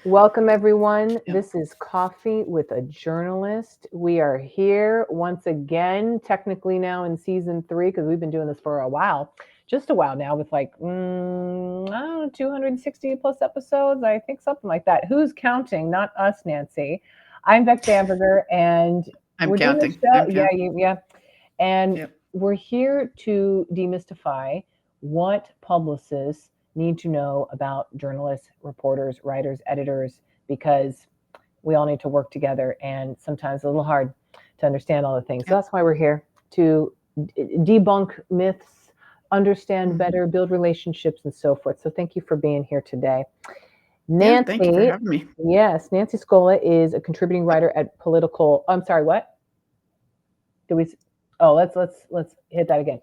Welcome, everyone. Yeah. This is Coffee with a Journalist. We are here once again, technically now in season 3, because we've been doing this for a while, just a while now, with like, I don't know, 260 plus episodes, I think something like that. Who's counting? Not us, Nancy. I'm Beck Bamberger, and I'm we're doing this counting. show. I'm Yeah, counting. yeah. And Yep. we're here to demystify what publicists need to know about journalists, reporters, writers, editors, because we all need to work together, and sometimes it's a little hard to understand all the things. So Yep. that's why we're here to debunk myths, understand Mhm. better, build relationships, and so forth. So thank you for being here today. Yeah. Thank you for Nancy, having me. yes, Nancy Scola is a contributing writer at Political. I'm sorry, what? Do we? Oh, let's hit that again.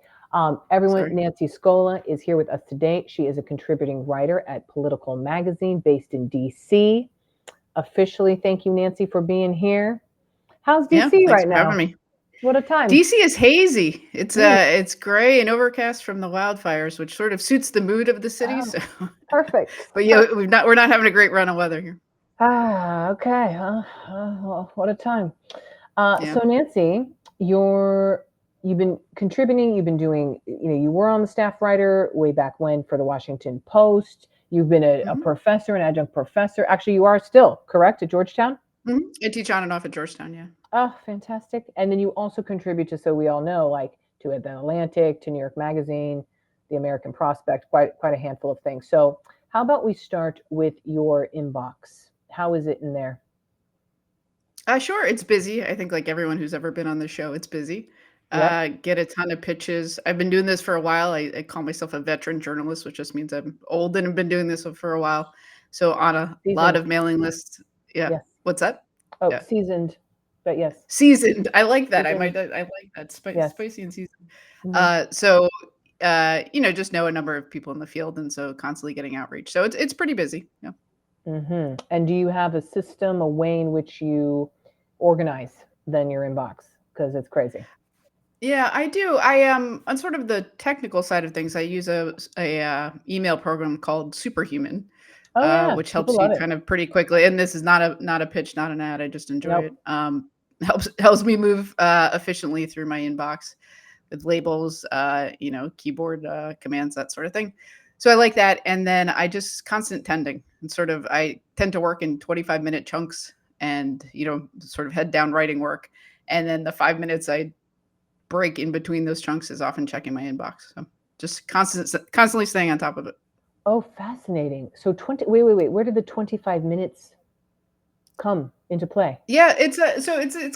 Everyone, Sorry. Nancy Scola is here with us today. She is a contributing writer at Political Magazine, based in D.C. Officially, thank you, Nancy, for being here. How's Yeah. D.C. Thanks right for having now? me. What a time! DC is hazy. It's Mm, it's gray and overcast from the wildfires, which sort of suits the mood of the city. oh, So, perfect. but yeah, we're not having a great run of weather here. Okay. Well, what a time. Yeah. So Nancy, you've been contributing. You've been doing. You were on the staff writer way back when for the Washington Post. You've been a hmm professor, an adjunct professor. Actually, you are still correct at Georgetown. I teach on and off at Georgetown. Yeah. Oh, fantastic! And then you also contribute to, so we all know, like to the Atlantic, to New York Magazine, the American Prospect, quite a handful of things. So how about we start with your inbox? How is it in there? Sure. It's busy. I think like everyone who's ever been on the show, it's busy. Yep. Get a ton of pitches. I've been doing this for a while. I call myself a veteran journalist, which just means I'm old and have been doing this for a while. So on a lot Seasoned. of mailing lists. Yeah. Yes. What's that? Oh, Yeah. seasoned. But yes, Seasoned. I like that. seasoned. I like that. Yes. Spicy and seasoned. Hmm. So just know a number of people in the field, and so constantly getting outreach. So it's pretty busy. Yeah. And do you have a system, a way in which you organize then your inbox? Because it's crazy. Yeah, I do. I am on sort of the technical side of things. I use a email program called Superhuman, Oh yeah, which people helps you love it. kind of pretty quickly. And this is not a pitch, not an ad. I just enjoy Nope. it. Helps me move efficiently through my inbox with labels, keyboard commands, that sort of thing. So I like that. And then I just constant tending and I tend to work in 25-minute chunks and sort of head down writing work. And then the 5 minutes I break in between those chunks is often checking my inbox. So just constantly staying on top of it. Oh, fascinating. So 20. Wait. Where did the 25 minutes come into play? Yeah, it's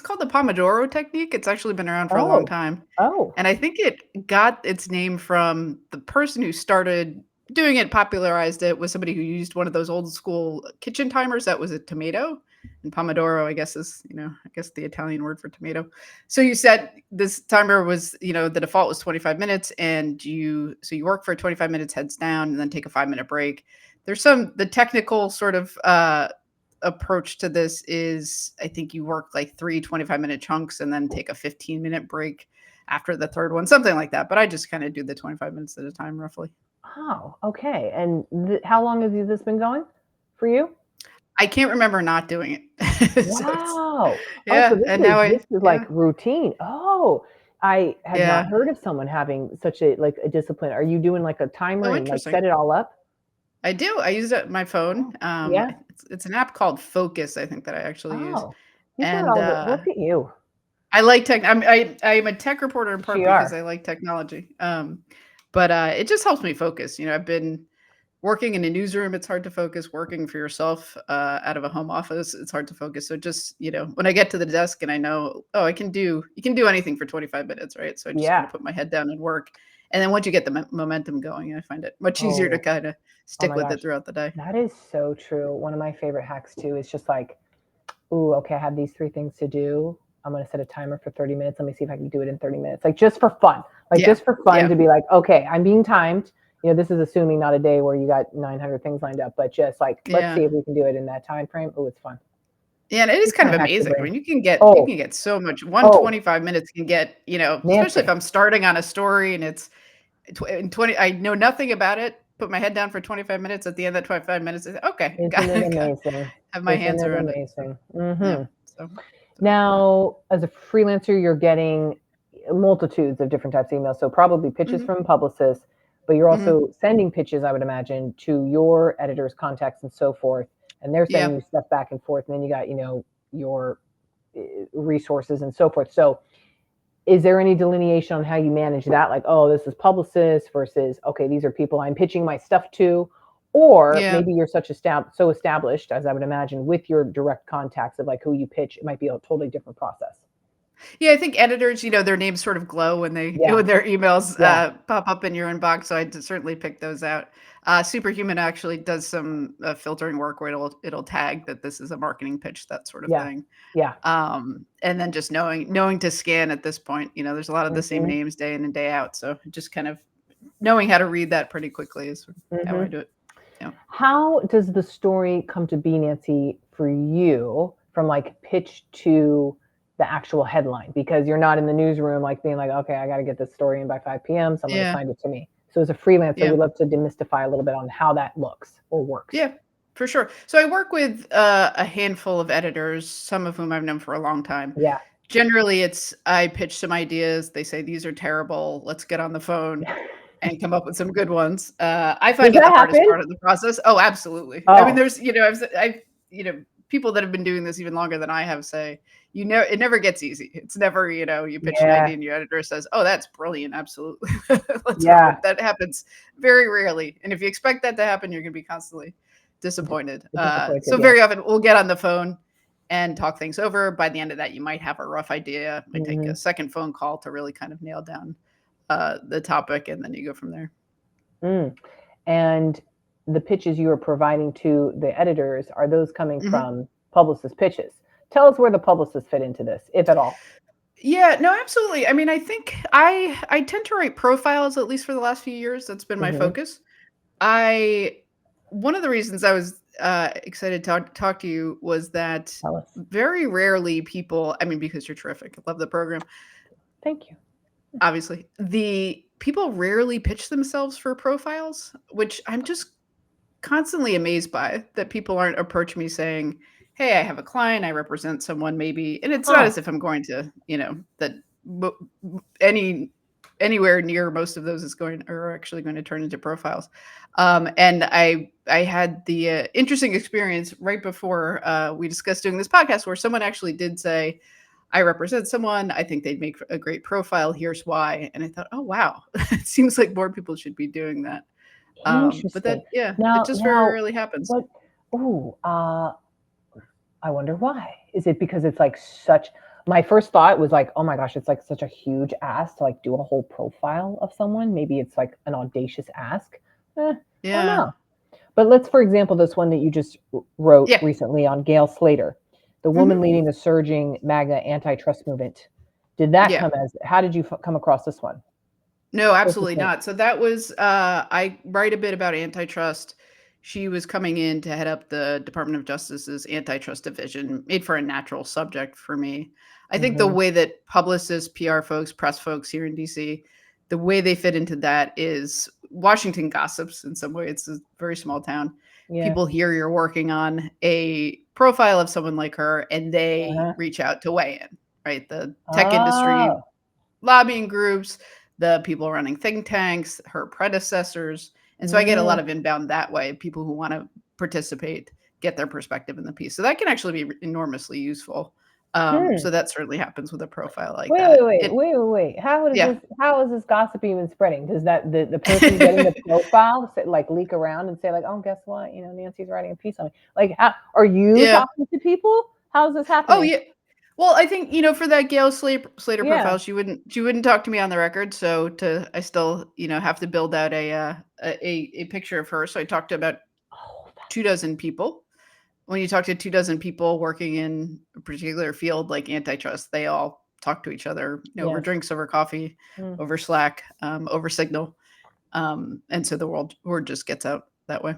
called the Pomodoro technique. It's actually been around for a long Oh. time. Oh. And I think it got its name from the person who started doing it, popularized it, was somebody who used one of those old school kitchen timers that was a tomato. And Pomodoro, I guess, is, I guess the Italian word for tomato. So you said this timer was, the default was 25 minutes, and you work for 25 minutes, heads down, and then take a 5-minute break. There's the technical sort of approach to this is, I think you work like 3 25-minute chunks and then take a 15-minute break after the third one, something like that. But I just kind of do the 25 minutes at a time, roughly. Oh, okay. And how long has this been going for you? I can't remember not doing it. So Wow. Oh, so yeah. this And is now this is like yeah, routine. Oh, I had not yeah. heard of someone having such a discipline. Are you doing like a timer Oh, and like set interesting. it all up? I do. I use it on my phone. Oh, yeah. It's an app called Focus, I think, that I actually use. Oh, you got And all the look at you. I like tech. I'm a tech reporter in Yes, part you because are. I like technology. But it just helps me focus. I've been working in a newsroom. It's hard to focus. Working for yourself out of a home office, it's hard to focus. So just when I get to the desk and I know, oh, you can do anything for 25 minutes, right? So I just kind Yeah. of put my head down and work. And then once you get the momentum going, I find it much easier to Oh, kind of oh stick my with it gosh. throughout the day. That is so true. One of my favorite hacks too is just like, ooh, okay, I have these 3 things to do. I'm gonna set a timer for 30 minutes. Let me see if I can do it in 30 minutes. Like just for fun. Like Yeah, just for fun yeah, to be like, okay, I'm being timed. This is assuming not a day where you got 900 things lined up, but just like, let's yeah. see if we can do it in that time frame. Oh, it's fun. Yeah, and it is Just kind kind of of hack your amazing. I brain. mean, you Oh, can get so much. oh, 125 minutes can get, especially if Nancy. I'm starting on a story and it's in 20, I know nothing about it. Put my head down for 25 minutes. At the end of that 25 minutes, I say, okay, Isn't it amazing? have my hands Isn't it around it. amazing? Yeah. Hmm. So Now, as a freelancer, you're getting multitudes of different types of emails. So probably pitches mhm, from publicists, but you're mhm. also sending pitches, I would imagine, to your editors, contacts, and so forth. And they're sending Yeah. you stuff back and forth. And then you got, your resources and so forth. So is there any delineation on how you manage that? Like, oh, this is publicists versus, okay, these are people I'm pitching my stuff to. Or Yeah. maybe you're so established, as I would imagine, with your direct contacts of like who you pitch, it might be a totally different process. Yeah, I think editors, their names sort of glow when they Yeah. when their emails Yeah. pop up in your inbox. So I'd certainly pick those out. Superhuman actually does some filtering work where it'll tag that this is a marketing pitch, that sort of Yeah. thing. Yeah. And then just knowing to scan at this point, there's a lot of the same Hmm. names day in and day out. So just kind of knowing how to read that pretty quickly is how Hmm. I do it. Yeah. How does the story come to be, Nancy, for you from like pitch to the actual headline? Because you're not in the newsroom like being like, okay, I got to get this story in by 5 p.m. Someone Yeah. assigned it to me. So as a freelancer, Yeah. we'd love to demystify a little bit on how that looks or works. Yeah, for sure. So I work with a handful of editors, some of whom I've known for a long time. Yeah. Generally, it's I pitch some ideas. They say these are terrible. Let's get on the phone and come up with some good ones. I Does find it the that hardest happen? part of the process. Oh, absolutely. I mean, Oh, there's, people that have been doing this even longer than I have say, it never gets easy. It's never, you pitch an yeah. idea and your editor says, oh, that's brilliant. Absolutely. Let's go Yeah. with that. Happens very rarely. And if you expect that to happen, you're going to be constantly disappointed. Disappointed. So Yeah. very often we'll get on the phone and talk things over. By the end of that, you might have a rough idea. It might take Hmm. a second phone call to really kind of nail down the topic, and then you go from there. Mm. And the pitches you are providing to the editors, are those coming Mhm. from publicist pitches? Tell us where the publicists fit into this, if at all. Yeah, no, absolutely. I mean, I think I tend to write profiles, at least for the last few years. That's been my Hmm. focus. I One of the reasons I was excited to talk to you was that Tell us. very rarely people, I mean, because you're terrific, I love the program. Thank you. Obviously, the people rarely pitch themselves for profiles, which I'm just constantly amazed by, that people aren't approach me saying, "Hey, I have a client, I represent someone maybe," and it's not Huh. as if I'm going to, that any anywhere near most of those is going are actually going to turn into profiles. And I had the interesting experience right before we discussed doing this podcast, where someone actually did say, I represent someone. I think they'd make a great profile. Here's why. And I thought, oh wow, it seems like more people should be doing that. But Interesting. that, yeah, it Now, just very now, rarely happens. what? Oh, I wonder why. Is it because it's like such? My first thought was like, oh my gosh, it's like such a huge ask to like do a whole profile of someone. Maybe it's like an audacious ask. I don't Yeah, know. But let's, for example, this one that you just wrote yeah. recently on Gail Slater, the woman Hmm. leading the surging MAGA antitrust movement. Did that Yeah. come as? How did you come across this one? No, What's the absolutely point? not. So that was I write a bit about antitrust. She was coming in to head up the Department of Justice's antitrust division, made for a natural subject for me. I think the Hmm. way that publicists, PR folks, press folks here in DC, the way they fit into that is Washington gossips in some way. It's a very small town. Yeah. People hear you're working on a profile of someone like her and they Uh-huh. reach out to weigh in, right? The tech industry Oh. lobbying groups, the people running think tanks, her predecessors. And so I get a lot Mm. of inbound that way, people who want to participate, get their perspective in the piece. So that can actually be enormously useful. Hmm. So that certainly happens with a profile like Wait, that. wait, wait, wait, wait, wait. Yeah. How is this gossip even spreading? Does that the person getting the profile like leak around and say like, oh, guess what? Nancy's writing a piece on me. Like, how are you Yeah. talking to people? How's this Oh happening? yeah. Well, I think, for that Gail Slater Yeah. profile, she wouldn't talk to me on the record. So I still, have to build out a picture of her. So I talked to about Oh, 24 people. When you talk to 24 people working in a particular field like antitrust, they all talk to each other, over yes. drinks, over coffee, Mm, over Slack, over Signal. And so the word just gets out that way.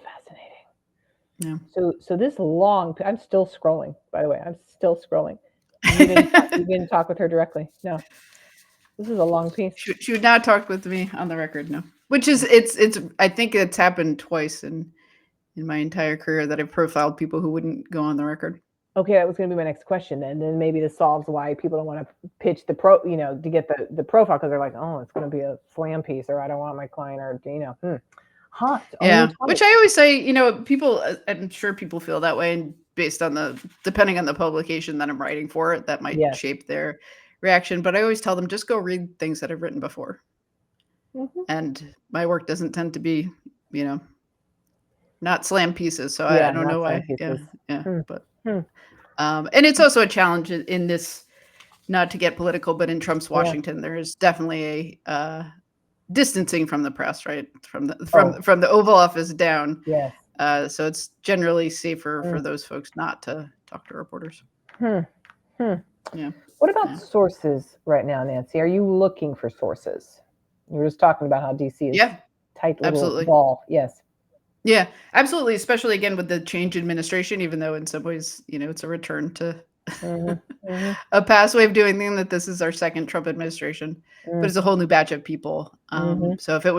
fascinating. Yeah. So this long. I'm still scrolling. By the way, I'm still scrolling. You didn't. You didn't talk with her directly. No. This is a long piece. She would not talk with me on the record, no. Which is it's I think it's happened twice in in my entire career that I've profiled people who wouldn't go on the record. Okay, that was going to be my next question. And then maybe this solves why people don't want to pitch the to get the profile because they're like, oh, it's going to be a slam piece, or I don't want my client, or hot on your Yeah, topic. which I always say, people, I'm sure people feel that way, and based on depending on the publication that I'm writing for, that might Yes. shape their reaction. But I always tell them, just go read things that I've written before. Mhm. And my work doesn't tend to be, not slam pieces. So I Yeah, don't know not slam why. Yeah, pieces. yeah. Hmm. But Hmm. and it's also a challenge in this, not to get political, but in Trump's Yeah. Washington, there is definitely a distancing from the press, right? From Oh, the Oval Office down. yes. So it's generally safer Hmm. for those folks not to talk to reporters. Hmm. Hmm. Yeah. What about Yeah. sources right now, Nancy? Are you looking for sources? You were just talking about how DC is Yeah, tight little absolutely. ball. Yes. Yeah, absolutely. Especially again with the change in administration, even though in some ways, it's a return to Mhm. Mhm. a past way of doing things, that this is our second Trump administration, but it's a Mhm. whole new batch of people. Mhm. So if it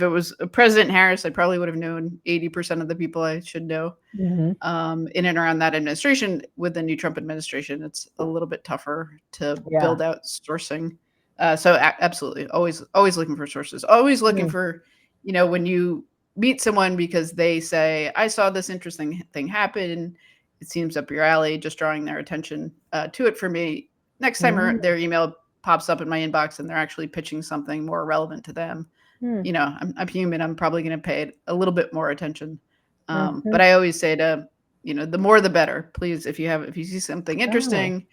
was President Harris, I probably would have known 80% of the people I should know. Mhm. In and around that administration. With the new Trump administration, it's a little bit tougher to Yeah. build out sourcing. So absolutely, always looking for sources. Always looking Mm. for, when you meet someone because they say, "I saw this interesting thing happen. It seems up your alley." Just drawing their attention to it for me. Next time Mm. their email pops up in my inbox and they're actually pitching something more relevant to them, Mm. I'm human. I'm probably going to pay it a little bit more attention. Mhm. But I always say to, the more the better. Please, if you see something Oh, interesting,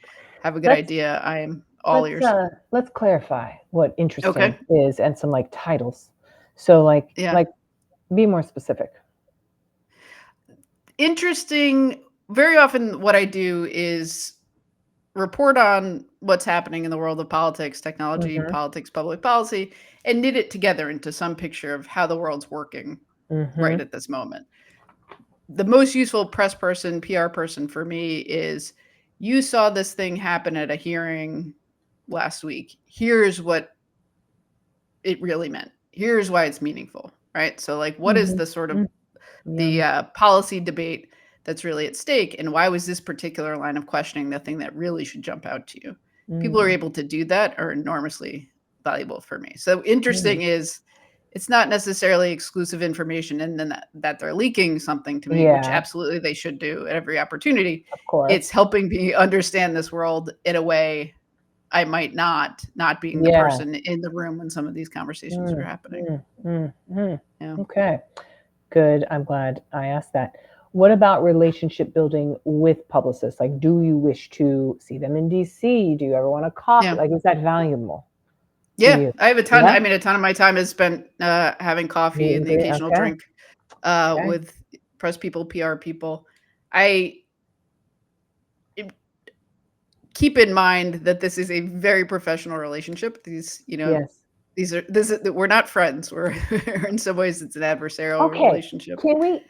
have a good let's idea, I am all ears. let's clarify what interesting Okay. is and some like titles. So Yeah. be more specific. Interesting. Very often what I do is report on what's happening in the world of politics, technology, Mhm. politics, public policy, and knit it together into some picture of how the world's working right Mhm. at this moment. The most useful press person, PR person for me is, you saw this thing happen at a hearing last week. Here's what it really meant. Here's why it's meaningful, right? So like, what is Mhm. the sort of Mm. Yeah. the policy debate that's really at stake, and why was this particular line of questioning the thing that really should jump out to you? People are Mm. able to do that are enormously valuable for me. So Mm. interesting is, it's not necessarily exclusive information and then that they're leaking something to me, which Yeah, absolutely they should do at every opportunity. of course. It's helping me understand this world in a way I might not being the Yeah. person in the room when some of these conversations are Mm. happening. Mm. Mm. Mm. Yeah. Okay. Good. I'm glad I asked that. What about relationship building with publicists? Like, do you wish to see them in DC? Do you ever want a coffee? Yeah. Like, is that valuable to Yeah, you? I have a ton. Yeah. I mean, a ton of my time is spent having coffee Meet and and the greet. occasional Okay. drink Okay. with press people, PR people. I keep in mind that this is a very professional relationship. Yes. We're not friends. We're in some ways it's an adversarial Okay. relationship. Can we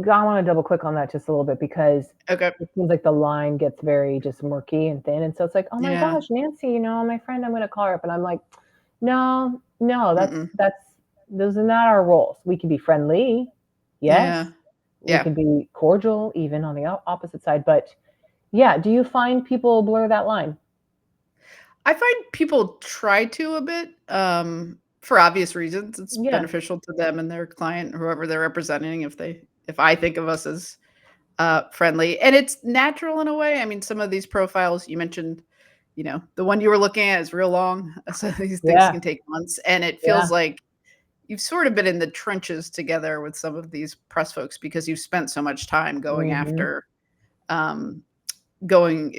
I want to double click on that just a little bit because Okay. it seems like the line gets very just murky and thin. And so it's like, oh my Yeah. gosh, Nancy, my friend, I'm going to call her up. And I'm like, no, no, Mm-mm. those are not our roles. We can be friendly. Yeah. Yes. We Yeah. can be cordial, even on the opposite side. But yeah, do you find people blur that line? I find people try to a bit, for obvious reasons. It's Yeah. beneficial to them and their client, whoever they're representing, if I think of us as friendly, and it's natural in a way. I mean, some of these profiles you mentioned, the one you were looking at is real long. So these things Yeah. can take months, and it Yeah. feels like you've sort of been in the trenches together with some of these press folks because you've spent so much time going Hmm. after, um, going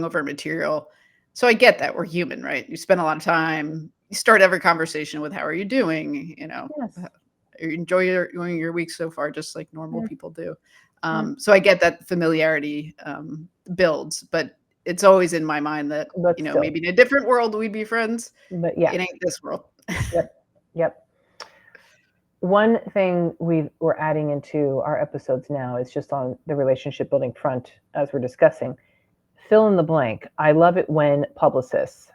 over material. So I get that we're human, right? You spend a lot of time. You start every conversation with, "How are you doing?" Yes. Enjoy your week so far, just like normal Mm. people do. Mm. So I get that familiarity builds, but it's always in my mind that, But still, maybe in a different world we'd be friends. but yeah. It ain't this world. Yep. Yep. One thing we're adding into our episodes now is just on the relationship building front, as we're discussing. Fill in the blank. I love it when publicists.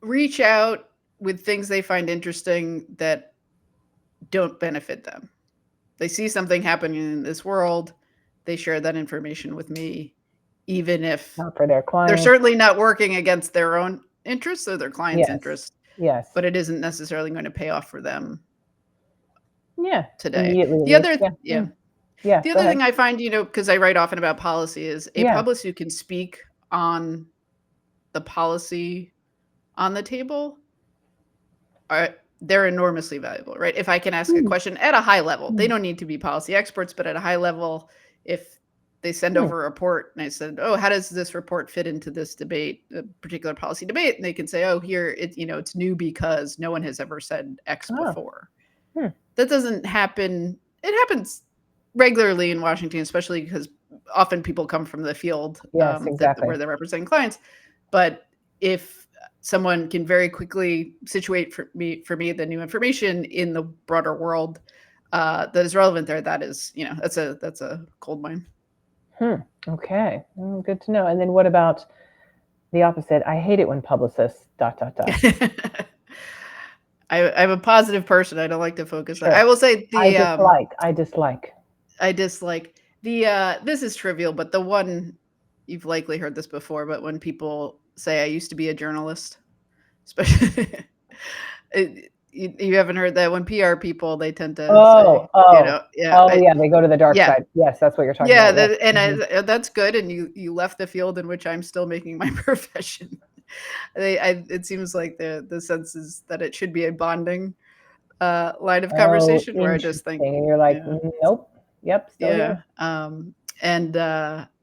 Reach out with things they find interesting that don't benefit them. They see something happening in this world, they share that information with me, even if Not for their they're clients. certainly not working against their own interests or their clients' Yes. interests, Yes. but it isn't necessarily going to pay off for them Yeah. today. Immediately. The other, Yeah. yeah, Yeah. the Go other ahead. thing I find, because I write often about policy, is a Yeah. publicist who can speak on the policy on the table they're enormously valuable, right? If I can ask a question at a high level, they don't need to be policy experts, but at a high level, if they send over a report and I said, oh, how does this report fit into this debate, a particular policy debate? And they can say, oh, here, it's new because no one has ever said X before. That doesn't happen. It happens regularly in Washington, especially because often people come from the field Yes, exactly. where they're representing clients. But if someone can very quickly situate for me the new information in the broader world that is relevant there, that is, that's a gold mine. Okay. Good to know. And then what about the opposite? I hate it when publicists ... I'm a positive person. I don't like to focus. Sure. I will say I dislike this is trivial, but the one, you've likely heard this before, but when people say I used to be a journalist, especially you haven't heard that when PR people, they tend to say, they go to the dark side. Yes, that's what you're talking about. And that's good. And you left the field in which I'm still making my profession. It seems like the sense is that it should be a bonding line of conversation where I just think, and you're like, nope, yep, still here. And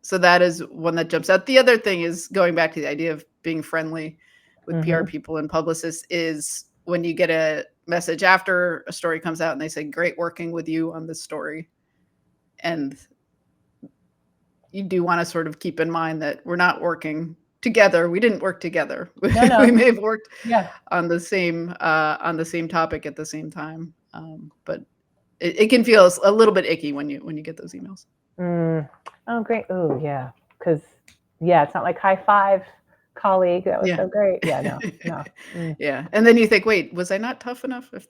so that is one that jumps out. The other thing is going back to the idea of being friendly with PR people and publicists is when you get a message after a story comes out and they say, great working with you on this story. And you do want to sort of keep in mind that we're not working together. We didn't work together. No. We may have worked on the same topic at the same time. But it can feel a little bit icky when you get those emails. Oh, great. Oh, yeah. Because, it's not like high five, colleague. That was so great. Yeah, no. Yeah. And then you think, wait, was I not tough enough? If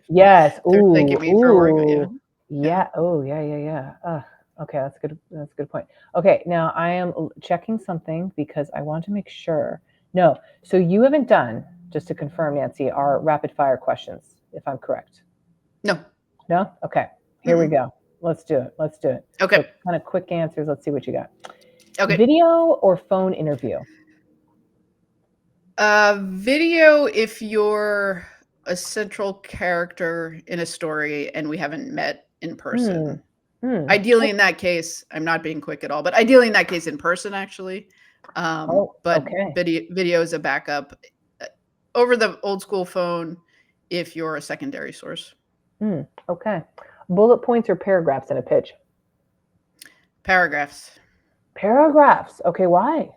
yes. they're thanking me for work. Yeah. Oh, yeah. Okay, that's good. That's a good point. Okay, now I am checking something because I want to make sure. No, so you haven't done, just to confirm, Nancy, our rapid fire questions, if I'm correct. No. No? Okay, here we go. Let's do it. Okay. So kind of quick answers. Let's see what you got. Okay. Video or phone interview? Video if you're a central character in a story and we haven't met in person. Ideally, in that case, I'm not being quick at all, but ideally in that case in person, actually. But video is a backup over the old school phone if you're a secondary source. Okay. Bullet points or paragraphs in a pitch? Paragraphs. Okay, why?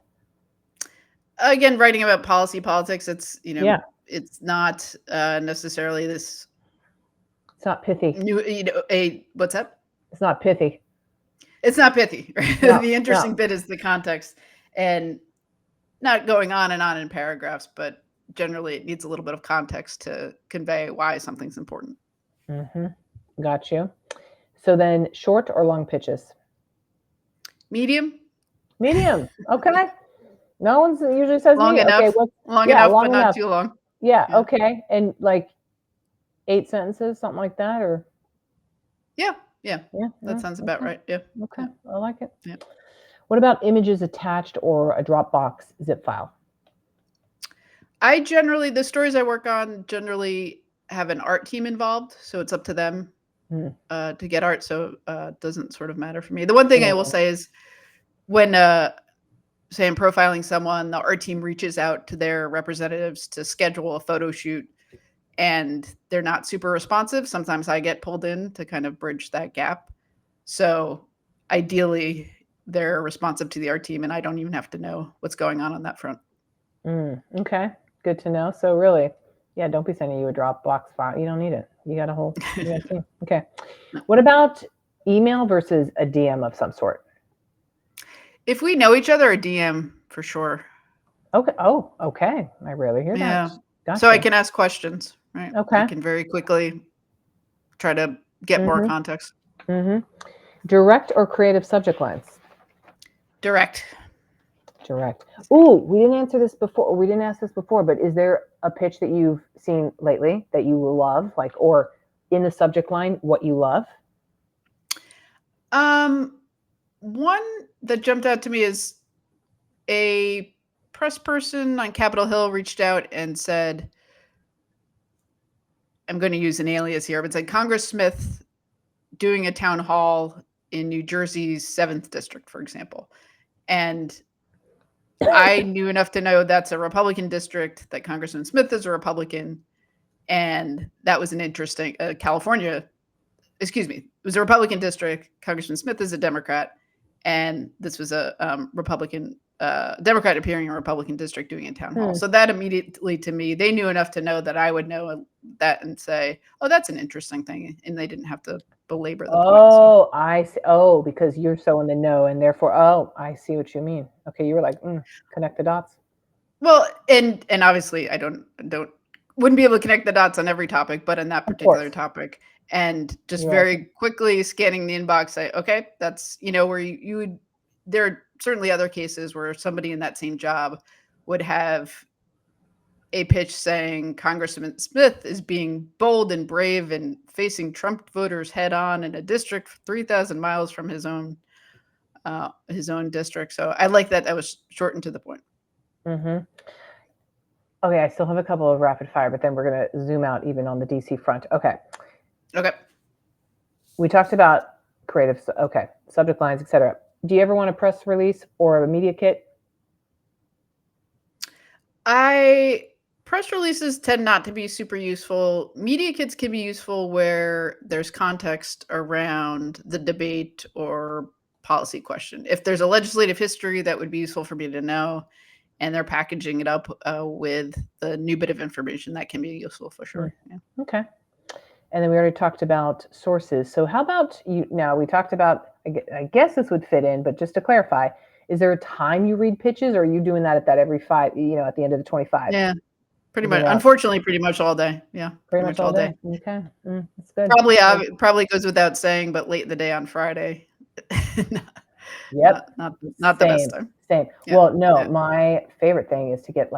Again, writing about politics, it's, it's not necessarily this. It's not pithy. What's up? It's not pithy. It's not pithy. Right? No, the interesting bit is the context and not going on and on in paragraphs, but generally it needs a little bit of context to convey why something's important. Got you. So then short or long pitches? Medium. Okay. No one usually says long medium. enough. Okay, long enough, but not too long. Yeah. Okay. And like 8 sentences, something like that, or? Yeah. That sounds about right. Yeah. Okay. I like it. Yeah. What about images attached or a Dropbox zip file? The stories I work on generally have an art team involved, so it's up to them to get art. So it doesn't sort of matter for me. The one thing I will say is when, say I'm profiling someone, the art team reaches out to their representatives to schedule a photo shoot and they're not super responsive. Sometimes I get pulled in to kind of bridge that gap. So ideally they're responsive to the art team and I don't even have to know what's going on that front. Okay. Good to know. So really, don't be sending you a Dropbox file. You don't need it. You got a whole team. Okay. What about email versus a DM of some sort? If we know each other, a DM for sure. Okay. Oh, okay. I rarely hear that. Gotcha. So I can ask questions, right? Okay. I can very quickly try to get more context. Direct or creative subject lines? Direct. Direct. Ooh, we didn't answer this before. We didn't ask this before, but is there a pitch that you've seen lately that you love, like, or in the subject line, what you love? One that jumped out to me is a press person on Capitol Hill reached out and said, I'm going to use an alias here, but said Congress Smith doing a town hall in New Jersey's 7th district, for example. And I knew enough to know that's a Republican district, that Congressman Smith is a Republican. And that was an interesting California. Excuse me. It was a Republican district. Congressman Smith is a Democrat. And this was a Democrat appearing in a Republican district doing a town hall. So that immediately, to me, they knew enough to know that I would know that and say, oh, that's an interesting thing. And they didn't have to belabor the point. So. I see. Oh, because you're so in the know, and therefore, oh, I see what you mean. Okay, you were like, connect the dots. Well, and obviously, I wouldn't be able to connect the dots on every topic, but in that particular topic, and just very quickly scanning the inbox, say, okay, that's where you would. There are certainly other cases where somebody in that same job would have a pitch saying Congressman Smith is being bold and brave and facing Trump voters head on in a district 3,000 miles from his own district. So I like that. That was short and to the point. Okay, I still have a couple of rapid fire, but then we're going to zoom out even on the DC front. Okay. We talked about creative. Okay, subject lines, etc. Do you ever want a press release or a media kit? Press releases tend not to be super useful. Media kits can be useful where there's context around the debate or policy question. If there's a legislative history, that would be useful for me to know, and they're packaging it up with the new bit of information, that can be useful for sure. Yeah. Okay. And then we already talked about sources. So how about you? Now we talked about, I guess this would fit in, but just to clarify, is there a time you read pitches, or are you doing that at every 5, at the end of the 25? Yeah, pretty much. Unfortunately, pretty much all day. Yeah, pretty much all day. Okay, that's good. Probably goes without saying, but late in the day on Friday. Yep. Not the best time. Same. Yeah. Well, no, my favorite thing is to get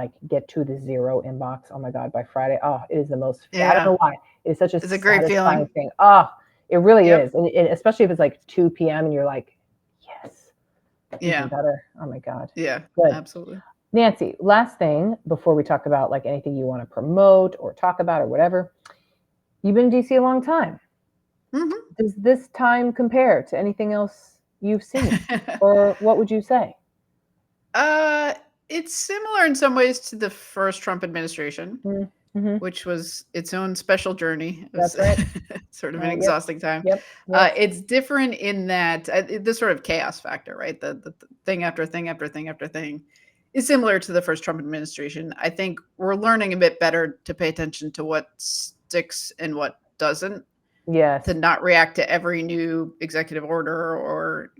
to the zero inbox. Oh my God, by Friday. Oh, it is the most. Yeah. I don't know why. It's such a great feeling thing. Oh, it really is, and especially if it's like 2 p.m. and you're like, yes. Even better. Oh my God. Yeah. Good. Absolutely. Nancy, last thing before we talk about like anything you want to promote or talk about or whatever. You've been in DC a long time. Does this time compare to anything else you've seen, or what would you say? It's similar in some ways to the first Trump administration, which was its own special journey. It was sort of an exhausting time. Yep. It's different in that this sort of chaos factor, right? The thing after thing after thing after thing is similar to the first Trump administration. I think we're learning a bit better to pay attention to what sticks and what doesn't. Yes. To not react to every new executive order or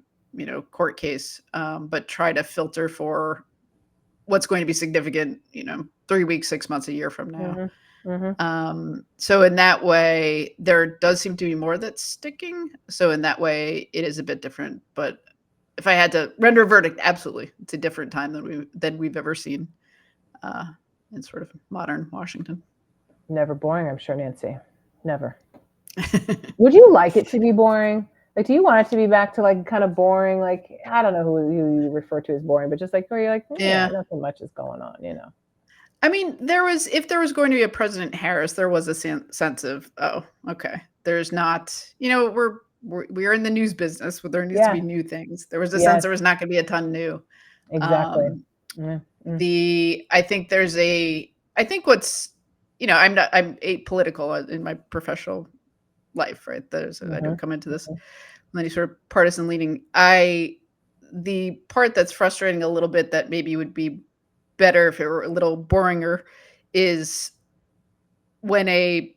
court case, but try to filter for what's going to be significant, 3 weeks, 6 months, a year from now. So in that way, there does seem to be more that's sticking. So in that way, it is a bit different. But if I had to render a verdict, absolutely, it's a different time than we've ever seen in sort of modern Washington. Never boring, I'm sure, Nancy. Never. Would you like it to be boring? Like, do you want it to be back to like kind of boring? Like, I don't know who you refer to as boring, but just like where you're like, nothing much is going on, I mean, if there was going to be a President Harris, there was a sense of, oh, okay, there's not, we're in the news business where there needs to be new things. There was a sense there was not going to be a ton new. Exactly. I think what's, I'm apolitical in my professional life, right? I don't come into this with any sort of partisan leaning. The part that's frustrating a little bit that maybe would be better if it were a little boringer is when a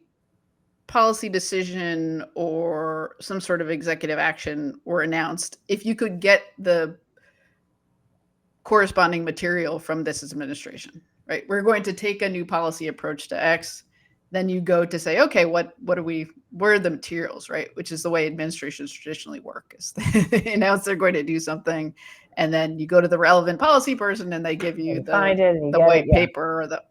policy decision or some sort of executive action were announced, if you could get the corresponding material from this administration, right? We're going to take a new policy approach to X. then you go to say, okay, what are the materials, right? Which is the way administrations traditionally work, is they announce they're going to do something, and then you go to the relevant policy person and they give you find it and you the get white it. Yeah. paper or the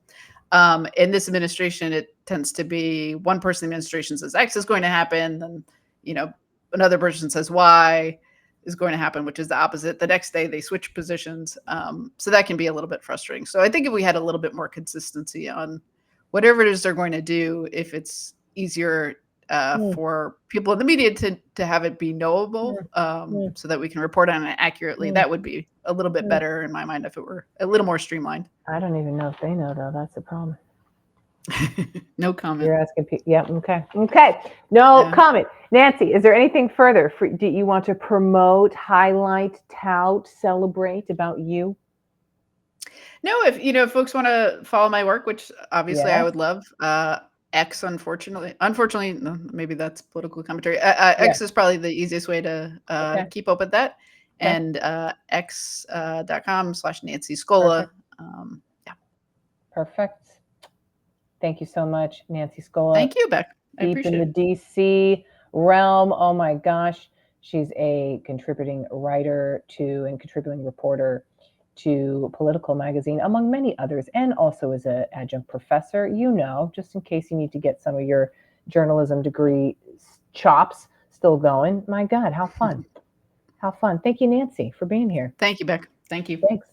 in this administration, it tends to be one person in the administration says X is going to happen, then another person says Y is going to happen, which is the opposite. The next day they switch positions, so that can be a little bit frustrating. So I think if we had a little bit more consistency on whatever it is they're going to do, if it's easier for people in the media to have it be knowable, so that we can report on it accurately, that would be a little bit better in my mind if it were a little more streamlined. I don't even know if they know, though. That's the problem. No comment. You're asking people. Yeah. Okay. No comment. Nancy, is there anything further do you want to promote, highlight, tout, celebrate about you? No, if folks want to follow my work, which obviously I would love, X, unfortunately, no, maybe that's political commentary. X is probably the easiest way to keep up with that. And x.com/Nancy Scola. Perfect. Thank you so much, Nancy Scola. Thank you, Beck. I Deep appreciate in the DC realm. Oh my gosh. She's a contributing writer and contributing reporter to Politico Magazine, among many others, and also as an adjunct professor, just in case you need to get some of your journalism degree chops still going. My God, how fun. How fun. Thank you, Nancy, for being here. Thank you, Beck. Thank you. Thanks.